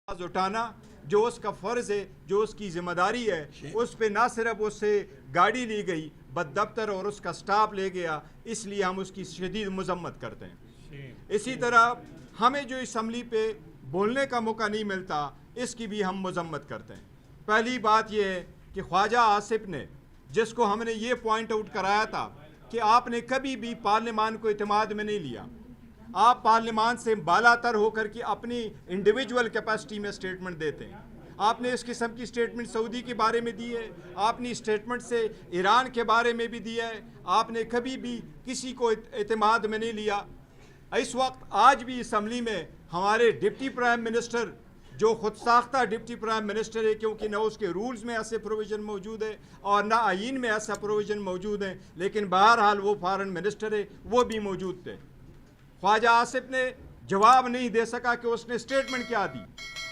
آواز اٹھانا جو اس کا فرض ہے، جو اس کی ذمہ داری ہے، اس پہ نہ صرف اس سے گاڑی لی گئی بد دفتر اور اس کا سٹاف لے گیا، اس لیے ہم اس کی شدید مذمت کرتے ہیں۔ اسی طرح ہمیں جو اسمبلی پہ بولنے کا موقع نہیں ملتا، اس کی بھی ہم مذمت کرتے ہیں۔ پہلی بات یہ ہے کہ خواجہ آصف نے، جس کو ہم نے یہ پوائنٹ آؤٹ کرایا تھا کہ آپ نے کبھی بھی پارلیمان کو اعتماد میں نہیں لیا، آپ پارلیمان سے بالا تر ہو کر کے اپنی انڈیویجول کیپیسٹی میں سٹیٹمنٹ دیتے ہیں۔ آپ نے اس قسم کی سٹیٹمنٹ سعودی کے بارے میں دی ہے، آپ نے سٹیٹمنٹ سے ایران کے بارے میں بھی دیا ہے، آپ نے کبھی بھی کسی کو اعتماد میں نہیں لیا۔ اس وقت آج بھی اسمبلی میں ہمارے ڈپٹی پرائم منسٹر، جو خود ساختہ ڈپٹی پرائم منسٹر ہے، کیونکہ نہ اس کے رولز میں ایسے پروویژن موجود ہے اور نہ آئین میں ایسا پروویژن موجود ہے، لیکن بہرحال وہ فارن منسٹر ہے، وہ بھی موجود تھے۔ خواجہ آصف نے جواب نہیں دے سکا کہ اس نے سٹیٹمنٹ کیا دی،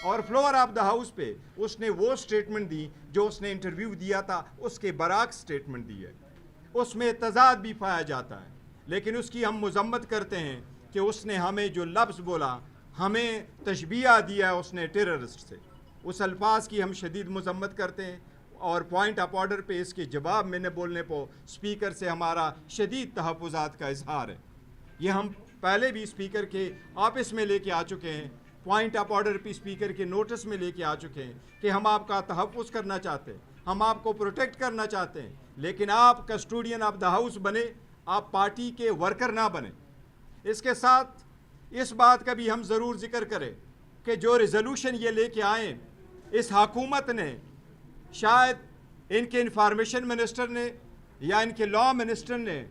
اور فلور آف دا ہاؤس پہ اس نے وہ سٹیٹمنٹ دی جو اس نے انٹرویو دیا تھا، اس کے برعکس سٹیٹمنٹ دی ہے۔ اس میں تضاد بھی پایا جاتا ہے، لیکن اس کی ہم مذمت کرتے ہیں کہ اس نے ہمیں جو لفظ بولا، ہمیں تشبیہ دیا ہے اس نے ٹیررسٹ سے، اس الفاظ کی ہم شدید مذمت کرتے ہیں، اور پوائنٹ آف آرڈر پہ اس کے جواب میں نے بولنے پہ اسپیکر سے ہمارا شدید تحفظات کا اظہار ہے۔ یہ ہم پہلے بھی اسپیکر کے آفس میں لے کے آ چکے ہیں، پوائنٹ آف آرڈر پہ اسپیکر کے نوٹس میں لے کے آ چکے ہیں کہ ہم آپ کا تحفظ کرنا چاہتے ہیں، ہم آپ کو پروٹیکٹ کرنا چاہتے ہیں، لیکن آپ کسٹوڈین آف دا ہاؤس بنے، آپ پارٹی کے ورکر نہ بنے۔ اس کے ساتھ اس بات کا بھی ہم ضرور ذکر کریں کہ جو ریزولوشن یہ لے کے آئیں، اس حکومت نے، شاید ان کے انفارمیشن منسٹر نے یا ان کے لاء منسٹر نے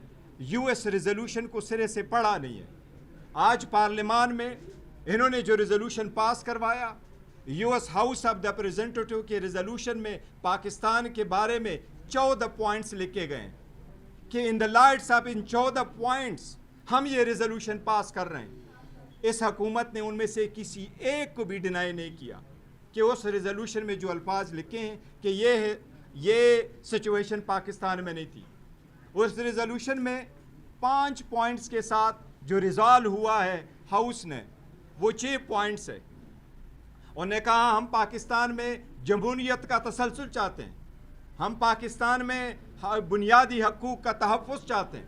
یو ایس ریزولوشن کو سرے سے پڑھا نہیں ہے۔ آج پارلیمان میں انہوں نے جو ریزولوشن پاس کروایا، U S house of the representative کے ریزولوشن میں پاکستان کے بارے میں 14 پوائنٹس لکھے گئے ہیں کہ ان دا لائٹس آف ان 14 پوائنٹس ہم یہ ریزولوشن پاس کر رہے ہیں۔ اس حکومت نے ان میں سے کسی ایک کو بھی ڈینائی نہیں کیا کہ اس ریزولوشن میں جو الفاظ لکھے ہیں کہ یہ سچویشن پاکستان میں نہیں تھی۔ اس ریزولوشن میں 5 پوائنٹس کے ساتھ جو ریزالو ہوا ہے ہاؤس نے، وہ 6 پوائنٹس ہے۔ انہوں نے کہا ہم پاکستان میں جمہوریت کا تسلسل چاہتے ہیں، ہم پاکستان میں بنیادی حقوق کا تحفظ چاہتے ہیں،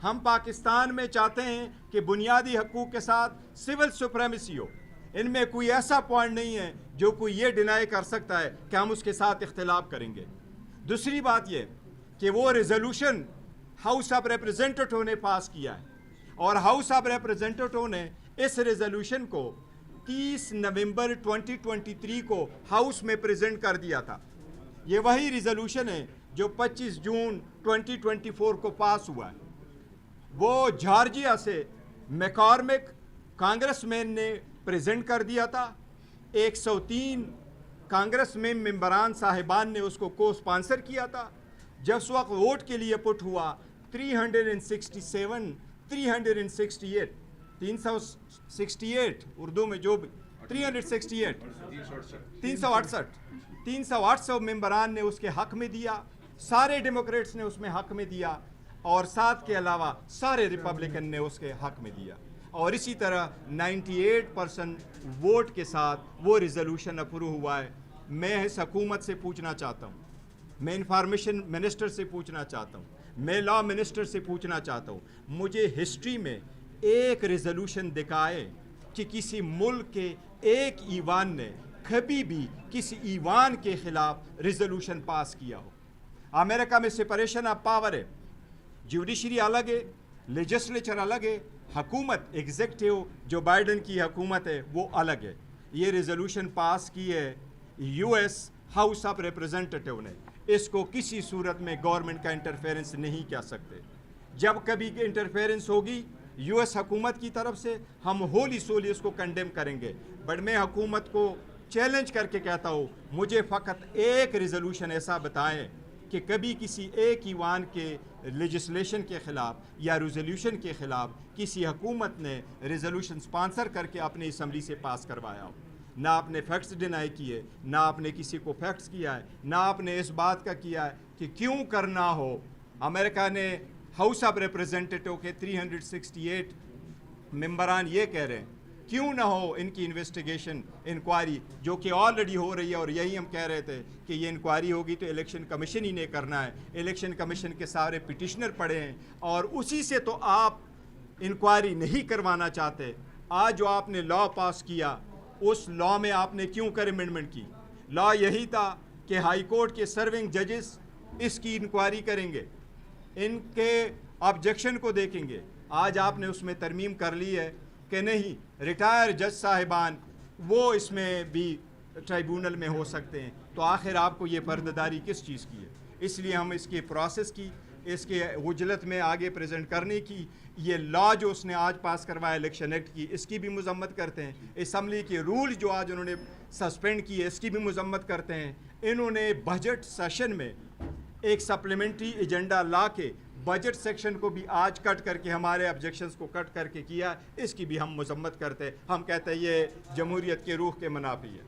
ہم پاکستان میں چاہتے ہیں کہ بنیادی حقوق کے ساتھ سول سپریمیسی ہو۔ ان میں کوئی ایسا پوائنٹ نہیں ہے جو کوئی یہ ڈینائی کر سکتا ہے کہ ہم اس کے ساتھ اختلاف کریں گے۔ دوسری بات یہ کہ وہ ریزولوشن ہاؤس آف ریپرزینٹیٹیو نے پاس کیا ہے، اور ہاؤس آف ریپرزینٹیٹیو نے اس ریزولوشن کو 30 نومبر 2023 کو ہاؤس میں پریزنٹ کر دیا تھا۔ یہ وہی ریزولوشن ہے جو 25 جون 2024 کو پاس ہوا ہے۔ وہ جارجیا سے میکارمک کانگریس مین نے پریزنٹ کر دیا تھا، 103 کانگریس میں ممبران صاحبان نے اس کو کو اسپانسر کیا تھا۔ جب اس وقت ووٹ کے لیے پٹ ہوا 368 اردو میں جو بھی 368 ممبران نے اس کے حق میں دیا، سارے ڈیموکریٹس نے اس میں حق میں دیا، اور 7 کے علاوہ سارے ریپبلکن نے اس کے حق میں دیا، اور اسی طرح 98% ووٹ کے ساتھ وہ ریزولوشن اپروو ہوا ہے۔ میں اس حکومت سے پوچھنا چاہتا ہوں، میں انفارمیشن منسٹر سے پوچھنا چاہتا ہوں، میں لاء منسٹر سے پوچھنا چاہتا ہوں، مجھے ہسٹری میں ایک ریزولوشن دکھائے کہ کسی ملک کے ایک ایوان نے کبھی بھی کسی ایوان کے خلاف ریزولوشن پاس کیا ہو۔ امریکہ میں سپریشن آف پاور ہے، جوڈیشری الگ ہے، لیجسلیچر الگ ہے، حکومت ایگزیکٹیو جو بائیڈن کی حکومت ہے وہ الگ ہے۔ یہ ریزولوشن پاس کی ہے یو ایس ہاؤس آف ریپرزینٹیٹیو نے، اس کو کسی صورت میں گورنمنٹ کا انٹرفیرنس نہیں کہہ سکتے۔ جب کبھی انٹرفیرنس ہوگی یو ایس حکومت کی طرف سے، ہم ہولی سولی اس کو کنڈیم کریں گے، بٹ میں حکومت کو چیلنج کر کے کہتا ہوں، مجھے فقط ایک ریزولوشن ایسا بتائیں کہ کبھی کسی ایک ایوان کے لیجسلیشن کے خلاف یا ریزولوشن کے خلاف کسی حکومت نے ریزولوشن سپانسر کر کے اپنی اسمبلی سے پاس کروایا ہو۔ نہ آپ نے فیکٹس ڈینائی کیے، نہ آپ نے کسی کو فیکٹس کیا ہے، نہ آپ نے اس بات کا کیا ہے کہ کیوں کرنا ہو۔ امریکہ نے ہاؤس آف ریپرزینٹیٹیو کے 368 ممبران یہ کہہ رہے ہیں کیوں نہ ہو ان کی انویسٹیگیشن انکوائری جو کہ آلریڈی ہو رہی ہے. اور یہی ہم کہہ رہے تھے کہ یہ انکوائری ہوگی تو الیکشن کمیشن ہی نے کرنا ہے. الیکشن کمیشن کے سارے پٹیشنر پڑے ہیں اور اسی سے تو آپ انکوائری نہیں کروانا چاہتے. آج جو آپ نے لا پاس کیا اس لا میں آپ نے کیوں کر امینڈمنٹ کی؟ لا یہی تھا کہ ہائی کورٹ کے سرونگ ججز اس کی انکوائری کریں گے, ان کے آبجیکشن کو دیکھیں گے. آج آپ نے اس میں ترمیم کر لی ہے کہ نہیں, ریٹائر جج صاحبان وہ اس میں بھی ٹرائیبونل میں ہو سکتے ہیں. تو آخر آپ کو یہ پردہ کس چیز کی ہے؟ اس لیے ہم اس کے پروسیس کی, اس کے عجلت میں آگے پریزنٹ کرنے کی, یہ لا جو اس نے آج پاس کروایا الیکشن ایکٹ کی, اس کی بھی مذمت کرتے ہیں. اسمبلی کے رول جو آج انہوں نے سسپینڈ کیے اس کی بھی مذمت کرتے ہیں. انہوں نے بجٹ سیشن میں ایک سپلیمنٹری ایجنڈا لا کے بجٹ سیکشن کو بھی آج کٹ کر کے ہمارے آبجیکشنز کو کٹ کر کے کیا, اس کی بھی ہم مذمت کرتے ہیں. ہم کہتے ہیں یہ جمہوریت کے روح کے منافی ہے.